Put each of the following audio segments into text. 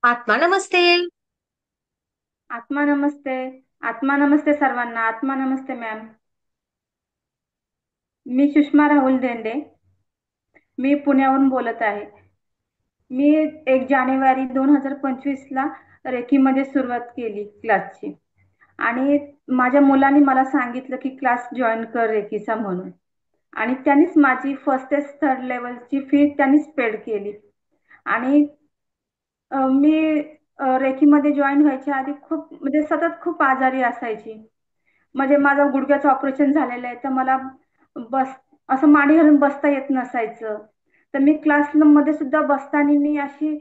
आत्मा नमस्ते. आत्मा नमस्ते. आत्मा नमस्ते सर्वांना. आत्मा नमस्ते मॅम. मी सुषमा राहुल देंडे. मी पुण्यावरून बोलत आहे. मी 1 जानेवारी 2025 ला रेकीमध्ये सुरुवात केली क्लासची. आणि माझ्या मुलांनी मला सांगितलं की क्लास जॉईन कर रेकीचा म्हणून. आणि त्यांनीच माझी फर्स्ट ते थर्ड लेवलची फी त्यांनीच पेड केली. आणि मी रेकीमध्ये जॉईन व्हायच्या आधी खूप म्हणजे सतत खूप आजारी असायची. म्हणजे माझं गुडघ्याचं ऑपरेशन झालेलं आहे, तर मला बस असं मांडी घालून बसता येत नसायचं. तर मी क्लासमध्ये सुद्धा बसताना मी अशी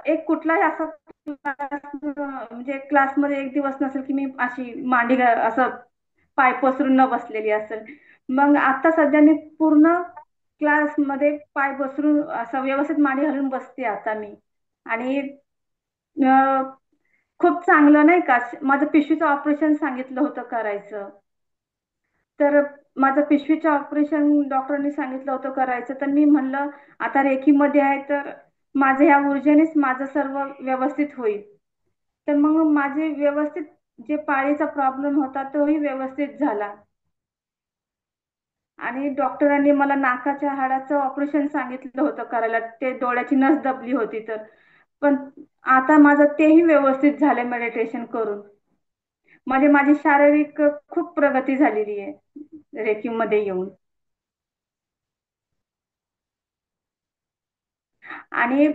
एक कुठलाही असा म्हणजे क्लासमध्ये एक दिवस नसेल की मी अशी असं पाय पसरून न बसलेली असेल. मग आता सध्या मी पूर्ण क्लासमध्ये पाय पसरून असं व्यवस्थित मांडी घालून बसते आता मी. आणि खूप चांगलं नाही का. माझं पिशवीचं ऑपरेशन सांगितलं होतं करायचं. तर माझं पिशवीचं ऑपरेशन डॉक्टरांनी सांगितलं होतं करायचं, तर मी म्हणलं आता रेकीमध्ये आहे तर माझं ह्या ऊर्जेनेच माझं सर्व व्यवस्थित होईल. तर मग माझे व्यवस्थित जे पाळीचा प्रॉब्लेम होता तोही व्यवस्थित झाला. आणि डॉक्टरांनी मला नाकाच्या हाडाचं ऑपरेशन सांगितलं होतं करायला, ते डोळ्याची नस दबली होती तर. पण आता माझं तेही व्यवस्थित झालं मेडिटेशन करून. म्हणजे माझी शारीरिक खूप प्रगती झालेली आहे रेकीम मध्ये येऊन. आणि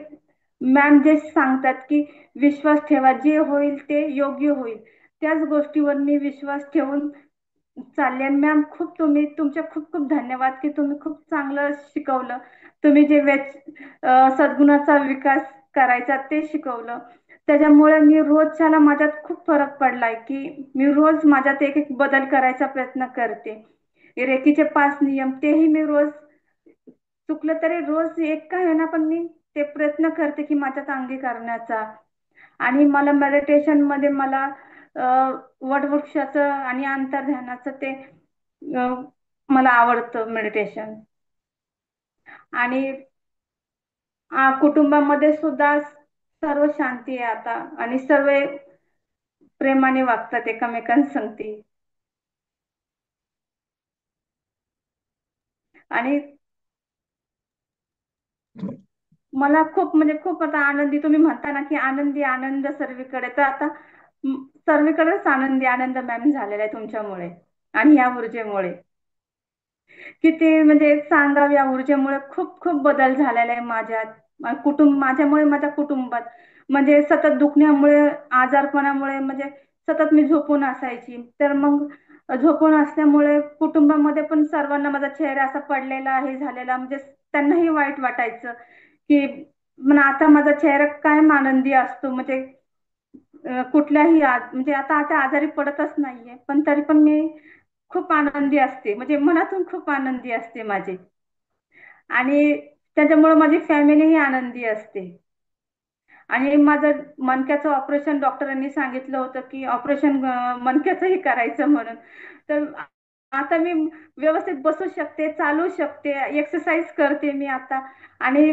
मॅम जे सांगतात की विश्वास ठेवा, जे होईल ते योग्य होईल, त्याच गोष्टीवर मी विश्वास ठेवून चालले मॅम. तुमचे खूप खूप धन्यवाद की तुम्ही खूप चांगलं शिकवलं. तुम्ही जे सद्गुणाचा विकास करायचा ते शिकवलं. त्याच्यामुळे मी रोजच्याला माझ्यात खूप फरक पडलाय की मी रोज माझ्यात एक एक बदल करायचा प्रयत्न करते. रेकीचे 5 नियम तेही मी रोज चुकलं तरी रोज एक का होईना पण मी ते प्रयत्न करते की माझ्यात अंगी करण्याचा. आणि मला मेडिटेशन मध्ये मला वटवृक्षाचं आणि अंतर्ध्यानाचं ते अ, मला आवडतं मेडिटेशन. आणि कुटुंबामध्ये सुद्धा सर्व शांती आहे आता. आणि सर्व प्रेमाने वागतात एकमेकांसंगती. आणि मला खूप म्हणजे खूप आता आनंदी, तुम्ही म्हणता ना की आनंदी आनंद सर्वीकडे, तर आता सर्वीकडेच आनंदी आनंद मॅम झालेला आहे तुमच्यामुळे आणि या ऊर्जेमुळे. किती म्हणजे सांगाव, या ऊर्जेमुळे खूप खूप बदल झालेला आहे माझ्यात. माझ्यामुळे माझ्या कुटुंबात. म्हणजे सतत दुखण्यामुळे, आजारपणामुळे म्हणजे सतत मी झोपून असायची. तर मग झोपून असल्यामुळे कुटुंबामध्ये पण सर्वांना माझा चेहरा असा पडलेला आहे झालेला, म्हणजे त्यांनाही वाईट वाटायचं की पण आता माझा चेहरा कायम आनंदी असतो. म्हणजे कुठल्याही म्हणजे आता आता आजारी पडतच नाहीये, पण तरी पण मी खूप आनंदी असते, म्हणजे मनातून खूप आनंदी असते माझी. आणि त्याच्यामुळे माझी फॅमिलीही आनंदी असते. आणि माझं मणक्याचं ऑपरेशन डॉक्टरांनी सांगितलं होतं की ऑपरेशन मणक्याचंही करायचं म्हणून. तर आता मी व्यवस्थित बसू शकते, चालू शकते, एक्सरसाइज करते मी आता. आणि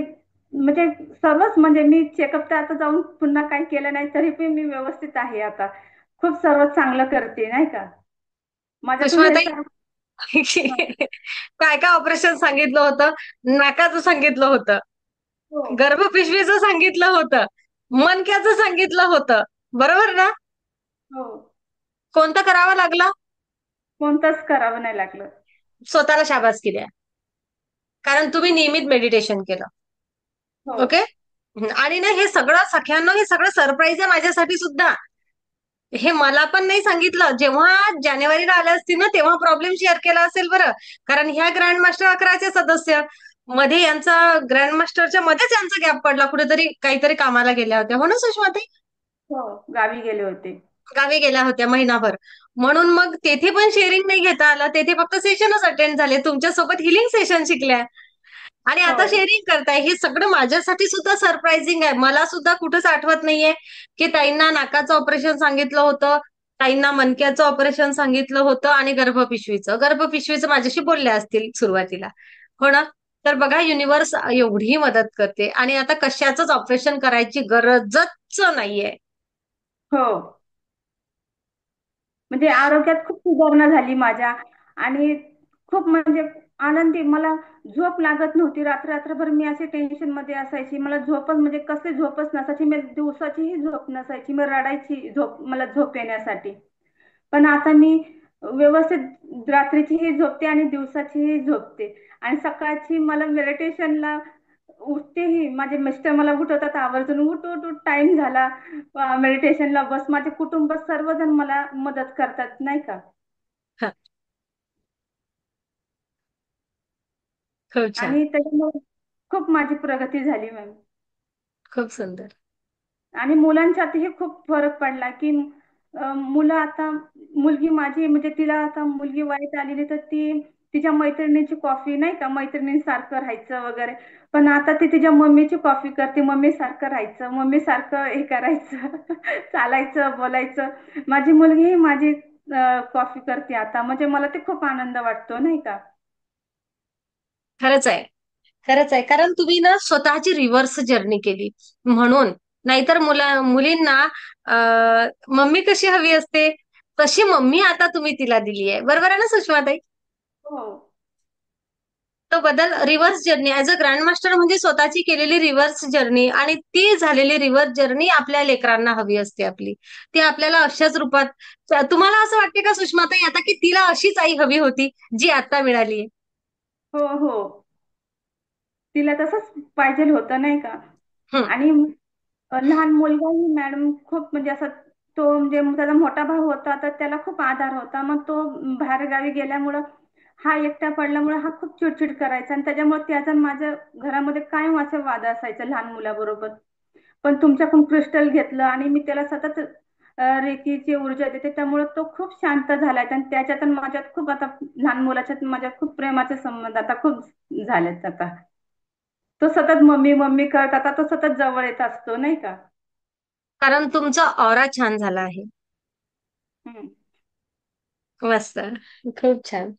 म्हणजे सर्वच म्हणजे मी चेकअप तर आता जाऊन पुन्हा काही केलं नाही तरी पण मी व्यवस्थित आहे आता. खूप सर्व चांगलं करते नाही का. माझ्यातून हे सुषमाताई, सर्व. काय काय ऑपरेशन सांगितलं होतं? नाकाचं सांगितलं होतं, हो. गर्भपिशवीचं सांगितलं होतं, मणक्याचं सांगितलं होतं. बरोबर ना? हो. कोणतं करावं लागलं? कोणतंच करावं नाही लागलं. स्वतःला शाबासकी द्या, कारण तुम्ही नियमित मेडिटेशन केलं. हो. ओके. आणि ना, हे सगळं सख्यांनो, हे सगळं सरप्राईज आहे माझ्यासाठी सुद्धा. हे मला पण नाही सांगितलं. जेव्हा जानेवारीला आल्या असतील ना, तेव्हा प्रॉब्लेम शेअर केला असेल बरं. कारण ह्या ग्रँड मास्टर 11चे सदस्य मध्ये यांचा, ग्रँड मास्टरच्या मध्येच यांचा गॅप पडला, कुठेतरी काहीतरी कामाला गेल्या होत्या, हो ना सुषमाताई? हो. गावी गेले होते. गावी गेल्या होत्या महिनाभर. म्हणून मग तेथे पण शेअरिंग नाही घेता आलं, तेथे फक्त सेशनच अटेंड झाले, तुमच्यासोबत हिलिंग सेशन शिकल्या. आणि हो. आता शेअरिंग करताय, हे सगळं माझ्यासाठी सुद्धा सरप्राइझिंग आहे. मला सुद्धा कुठंच आठवत नाहीये की ताईंना नाकाचं ऑपरेशन सांगितलं होतं, ताईंना मणक्याचं ऑपरेशन सांगितलं होतं, आणि गर्भपिशवीचं माझ्याशी बोलल्या असतील सुरुवातीला, हो ना? तर बघा युनिव्हर्स एवढी मदत करते आणि आता कशाचंच ऑपरेशन करायची गरजच नाहीये. हो, म्हणजे आरोग्यात खूप सुधारणा झाली माझ्या. आणि खूप म्हणजे आनंदी, मला झोप लागत नव्हती. रात्रभर मी असे टेन्शन मध्ये असायची, मला झोपच म्हणजे कसली झोपच नसायची, मी दिवसाचीही झोप नसायची, मी रडायची झोप, मला झोप येण्यासाठी. पण आता मी व्यवस्थित रात्रीचीही झोपते आणि दिवसाचीही झोपते. आणि सकाळची मला मेडिटेशनला उठतेही, माझे मिस्टर मला उठवतात आवर्जून, उठ उठ उठ, टाइम झाला, मेडिटेशनला बस. माझे कुटुंब सर्वजण मला मदत करतात नाही का. हा, खूप छान. आणि त्याच्यामुळे खूप माझी प्रगती झाली मॅम. खूप सुंदर. आणि मुलांच्यातही खूप फरक पडला की मुलं आता, मुलगी माझी म्हणजे तिला आता मुलगी वयात आलेली, तर ती तिच्या मैत्रिणीची कॉफी नाही का, मैत्रिणींसारखं राहायचं वगैरे. पण आता ती तिच्या मम्मीची कॉफी करते, मम्मी सारखं राहायचं, मम्मी सारखं हे करायचं, चालायचं, बोलायचं. माझी मुलगी ही माझी कॉफी करते आता, म्हणजे मला ते खूप आनंद वाटतो नाही का. खरंच आहे. खरंच आहे, कारण तुम्ही ना स्वतःची रिव्हर्स जर्नी केली म्हणून. नाहीतर मुलींना मम्मी कशी हवी असते तशी मम्मी आता तुम्ही तिला दिली आहे. बरोबर आहे ना सुषमाताई? हो तो बदल reverse journey as a grand master म्हणजे स्वतःची केलेली रिव्हर्स जर्नी, आणि ती झालेली रिव्हर्स जर्नी आपल्या लेकरांना हवी असते आपली. ती आपल्याला अशाच रूपात. तुम्हाला असं वाटते का सुषमाताई आता की तिला अशीच आई हवी होती जी आता मिळाली? हो हो, तिला तसंच पाहिजे होतं नाही का. हं. आणि लहान मुलगाही मॅडम खूप म्हणजे असं, तो म्हणजे त्याचा मोठा भाऊ होता तर त्याला खूप आधार होता. मग तो बाहेर गावी गेल्यामुळं हा एकटा पडल्यामुळे हा खूप चिडचिड करायचा, आणि त्याच्यामुळे त्याचा माझ्या घरामध्ये कायम असं वाद असायचं लहान मुलाबरोबर. पण तुमच्याकडून क्रिस्टल घेतलं आणि मी त्याला सतत रेकीची ऊर्जा देते, त्यामुळे तो खूप शांत झालाय. आणि त्याच्यात आणि माझ्यात खूप आता, लहान मुलाच्यात माझ्यात खूप प्रेमाचे संबंध आता खूप झालेत आता. तो सतत मम्मी मम्मी करत आता तो सतत जवळ येत असतो नाही का. कारण तुमचा ऑरा छान झाला आहे. हम्म. मस्त. खूप छान.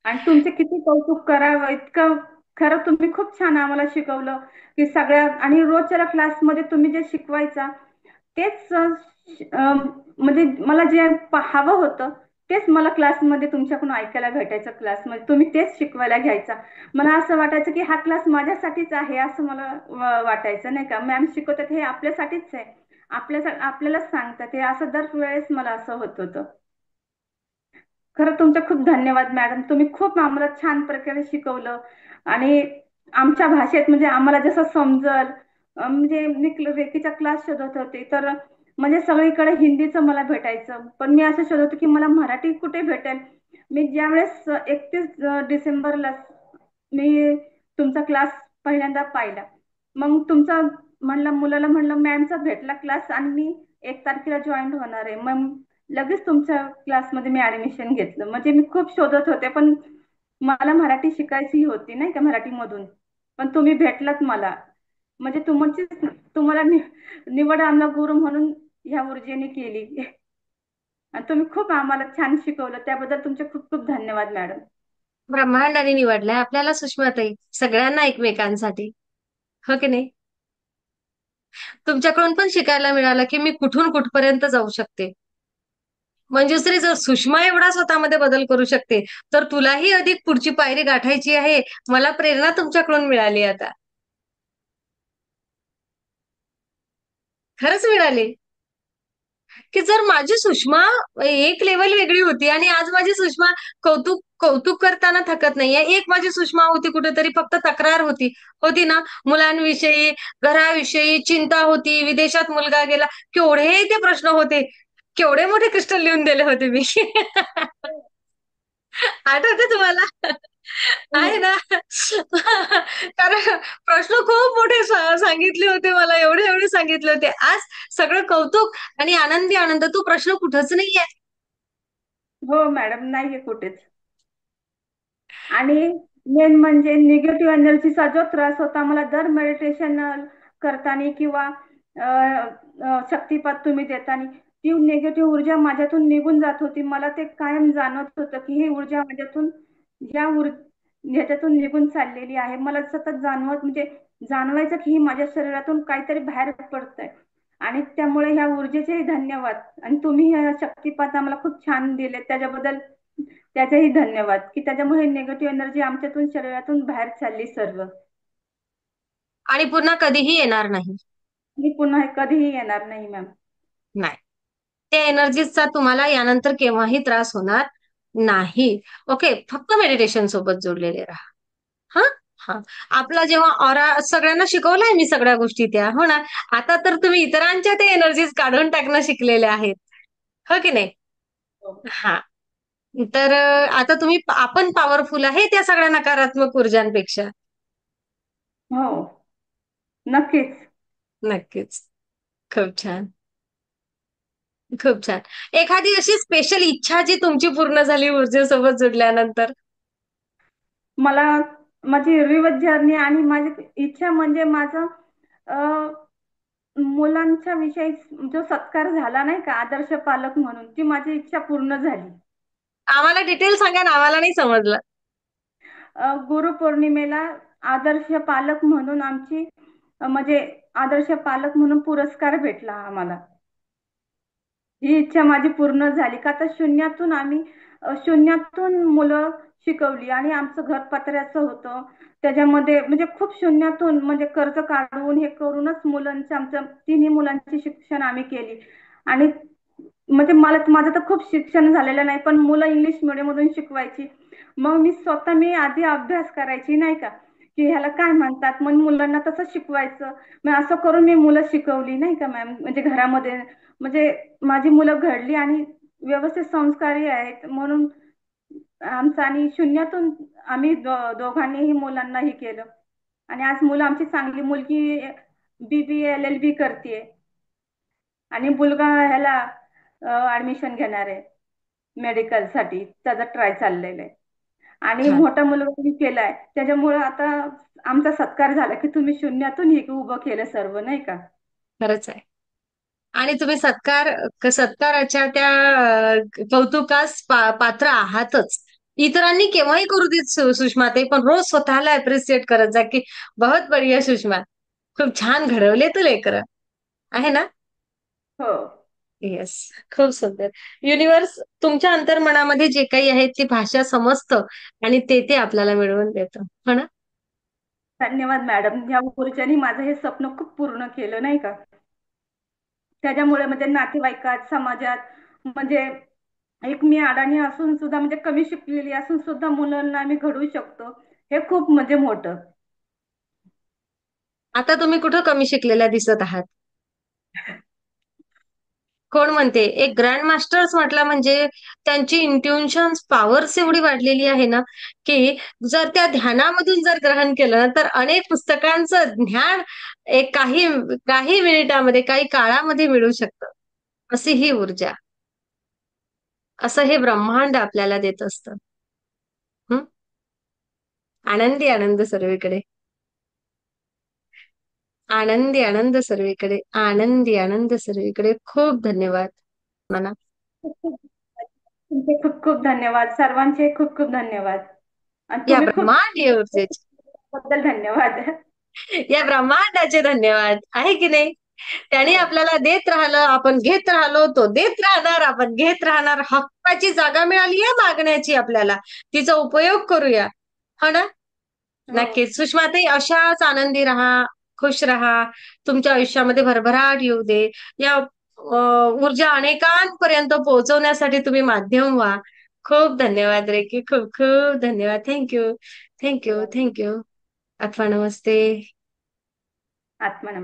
आणि तुमचे किती कौतुक करावं इतकं. खरं तुम्ही खूप छान आम्हाला शिकवलं की सगळ्या, आणि रोजच्या क्लासमध्ये तुम्ही जे शिकवायचा तेच म्हणजे मला जे हवं होतं तेच मला क्लासमध्ये तुमच्याकडून ऐकायला भेटायचं. क्लासमध्ये तुम्ही तेच शिकवायला घ्यायचा. मला असं वाटायचं की हा क्लास माझ्यासाठीच आहे, असं मला वाटायचं नाही का. मॅम शिकवतात हे आपल्यासाठीच आहे, आपल्यालाच सांगतात हे, असं दर वेळेस मला असं होत होतं. खरं तुमचे खूप धन्यवाद मॅडम, तुम्ही खूप आम्हाला छान प्रकारे शिकवलं. आणि आमच्या भाषेत म्हणजे आम्हाला जसं समजल. म्हणजे मी रेकीचा क्लास शोधत होते तर म्हणजे सगळीकडे हिंदीचं मला भेटायचं, पण मी असं शोधत होते की मला मराठी कुठे भेटेल. मी ज्यावेळेस 31 डिसेंबरला मी तुमचा क्लास पहिल्यांदा पाहिला. मग तुमचा म्हणलं, मुलाला म्हणलं मॅमचा भेटला क्लास आणि मी 1 तारखेला जॉईन होणार आहे. मग लगेच तुमच्या क्लासमध्ये मी ऍडमिशन घेतलं. म्हणजे मी खूप शोधत होते, पण मला मराठी शिकायची होती नाही का, मराठीमधून. पण तुम्ही भेटलात मला. म्हणजे तुम्हाला निवड आम्हाला गुरु म्हणून ह्या ऊर्जेने केली. आणि तुम्ही खूप आम्हाला छान शिकवलं, त्याबद्दल तुमचे खूप खूप धन्यवाद मॅडम. ब्रह्मांडाने निवडलाय आपल्याला सुषमाताई, सगळ्यांना एकमेकांसाठी. हो की नाही? तुमच्याकडून पण शिकायला मिळालं की मी कुठून कुठपर्यंत जाऊ शकते. मंजुश्री, जर सुषमा एवढा स्वतःमध्ये बदल करू शकते तर तुलाही अधिक पुढची पायरी गाठायची आहे. मला प्रेरणा तुमच्याकडून मिळाली आता. खरंच मिळाली. की जर माझी सुषमा एक लेवल वेगळी होती आणि आज माझी सुषमा कौतुक कौतुक करताना थकत नाहीये. एक माझी सुषमा होती कुठेतरी फक्त तक्रार होती. होती ना, मुलांविषयी, घराविषयी चिंता होती, विदेशात मुलगा गेला, केवढे ते प्रश्न होते. केवढे मोठे क्रिस्टल लिहून दिले होते मी. आठवते तुम्हाला? आहे ना? कारण प्रश्न खूप मोठे सांगितले होते मला, एवढे एवढे सांगितले होते. आज सगळं कौतुक आणि आनंदी आनंद. तो प्रश्न कुठंच नाहीये. हो मॅडम, नाहीये कुठेच. आणि मेन म्हणजे निगेटिव्ह एनर्जीचा जो त्रास होता मला दर मेडिटेशन करताना किंवा शक्तिपात तुम्ही देताना, ती निगेटिव्ह ऊर्जा माझ्यातून निघून जात होती. मला ते कायम जाणवत होतं की ही ऊर्जा माझ्यातून या ह्याच्यातून निघून चाललेली आहे. मला सतत जाणवत म्हणजे जाणवायचं की ही माझ्या शरीरातून काहीतरी बाहेर पडतंय. आणि त्यामुळे ह्या ऊर्जेचेही धन्यवाद. आणि तुम्ही ह्या शक्तिपात आम्हाला खूप छान दिले त्याच्याबद्दल त्याचेही धन्यवाद, की त्याच्यामुळे निगेटिव्ह एनर्जी आमच्यातून शरीरातून बाहेर चालली सर्व. आणि पुन्हा कधीही येणार नाही. मी पुन्हा हे कधीही येणार नाही मॅम. नाही. त्या एनर्जीचा तुम्हाला यानंतर केव्हाही त्रास होणार नाही. ओके. फक्त मेडिटेशन सोबत जोडलेले राहा. हा. हा. आपला जेव्हा ऑरा सगळ्यांना शिकवलाय मी सगळ्या गोष्टी त्या हो ना. आता तर तुम्ही इतरांच्या ते एनर्जीज काढून टाकणं शिकलेले आहेत. हो की नाही? हा. तर आता आपण पॉवरफुल आहे त्या सगळ्या नकारात्मक ऊर्जांपेक्षा. हो, नक्कीच. नक्कीच. खूप छान. खूप छान. एखादी अशी स्पेशल इच्छा जी तुमची पूर्ण झाली ऊर्जेसोबत जुडल्यानंतर? मला माझी रिवर्स जर्नी आणि माझी इच्छा म्हणजे माझं अ, मुलांच्या विषयी जो सत्कार झाला नाही का, आदर्श पालक म्हणून, ती माझी इच्छा पूर्ण झाली. आम्हाला डिटेल सांगा ना, आम्हाला नाही समजलं. गुरुपौर्णिमेला आदर्श पालक म्हणून आमची म्हणजे आदर्श पालक म्हणून पुरस्कार भेटला आम्हाला. ही इच्छा माझी पूर्ण झाली का, तर शून्यातून आम्ही शून्यातून मुलं शिकवली आणि आमचं घर पत्र्याचं होतं. त्याच्यामध्ये म्हणजे खूप शून्यातून म्हणजे कर्ज काढून हे करूनच मुलांचं आमच्या तिन्ही मुलांची शिक्षण आम्ही केली. आणि म्हणजे मला माझं तर खूप शिक्षण झालेलं नाही, पण मुलं इंग्लिश मिडियम मधून शिकवायची. मग मी आधी अभ्यास करायची नाही का, की ह्याला काय म्हणतात, मग मुलांना तसं शिकवायचं. मग असं करून मी मुलं शिकवली नाही का मॅम, म्हणजे घरामध्ये म्हणजे माझी मुलं घडली आणि व्यवस्थित संस्कारी आहेत म्हणून आमचं. आणि शून्यातून आम्ही दोघांनीही मुलांनाही केलं. आणि आज मुलं आमची चांगली मुलगी BBA LLB करते आणि मुलगा ह्याला ऍडमिशन घेणार आहे मेडिकल साठी, त्याचा ट्राय चाललेला आहे. आणि छान. मोठा मुलगा मी केलाय. त्याच्यामुळे आता आमचा सत्कार झाला की तुम्ही शून्यातून हे उभं केलं सर्व नाही का. खरंच आहे. आणि तुम्ही सत्काराच्या त्या कौतुकास पात्र आहातच. इतरांनी केव्हाही करू देत सुषमा ते, पण रोज स्वतःला अप्रिशिएट करत जा की बहुत बढिया सुषमा. खूप छान घडवले तू लेकरं. आहे ना? हो. येस. खूप सुंदर. युनिव्हर्स तुमच्या अंतर्मनामध्ये जे काही आहे ती भाषा समजतं आणि ते आपल्याला मिळवून देतं. हो ना? धन्यवाद मॅडम, या ऊर्जेने माझं हे स्वप्न खूप पूर्ण केलं नाही का. त्याच्यामुळे म्हणजे नातेवाईकात समाजात म्हणजे एक मी अडाणी असून सुद्धा म्हणजे कमी शिकलेली असून सुद्धा मुलांना आम्ही घडवू शकतो, हे खूप म्हणजे मोठं. आता तुम्ही कुठं कमी शिकलेल्या दिसत आहात? कोण म्हणते? एक ग्रँड मास्टर्स म्हटलं म्हणजे त्यांची इंट्युशन पॉवर्स एवढी वाढलेली आहे ना, की जर त्या ध्यानामधून जर ग्रहण केलं ना, तर अनेक पुस्तकांचं ज्ञान एक काही काही मिनिटामध्ये, काही काळामध्ये मिळू शकतं. अशी ही ऊर्जा, असं हे ब्रह्मांड आपल्याला देत असतं. हं? आनंदी आनंद सर्वीकडे. आनंदी आनंद सर्वीकडे. आनंदी आनंद सर्वीकडे. खूप धन्यवाद. मला तुमचे खूप खूप धन्यवाद, सर्वांचे खूप खूप धन्यवाद. आणि या तुम्ही खूप ब्रह्मांडीय ऊर्जेचे, बद्दल धन्यवाद. या ब्रह्मांडाचे धन्यवाद. आहे की नाही? त्याने हो. आपल्याला देत राहिलं, आपण घेत राहिलो, तो देत राहणार, आपण घेत राहणार. हक्काची जागा मिळाली आहे मागण्याची आपल्याला. तिचा उपयोग करूया. हो ना? हो. नक्कीच. सुषमाताई अशाच आनंदी राहा, खुश राहा. तुमच्या आयुष्यामध्ये भरभराट येऊ दे. या ऊर्जा अनेकांपर्यंत पोहोचवण्यासाठी तुम्ही माध्यम व्हा. खूप धन्यवाद रेकी. खूप खूप धन्यवाद. थँक्यू. थँक्यू. थँक्यू. अथवा नमस्ते. आत्मा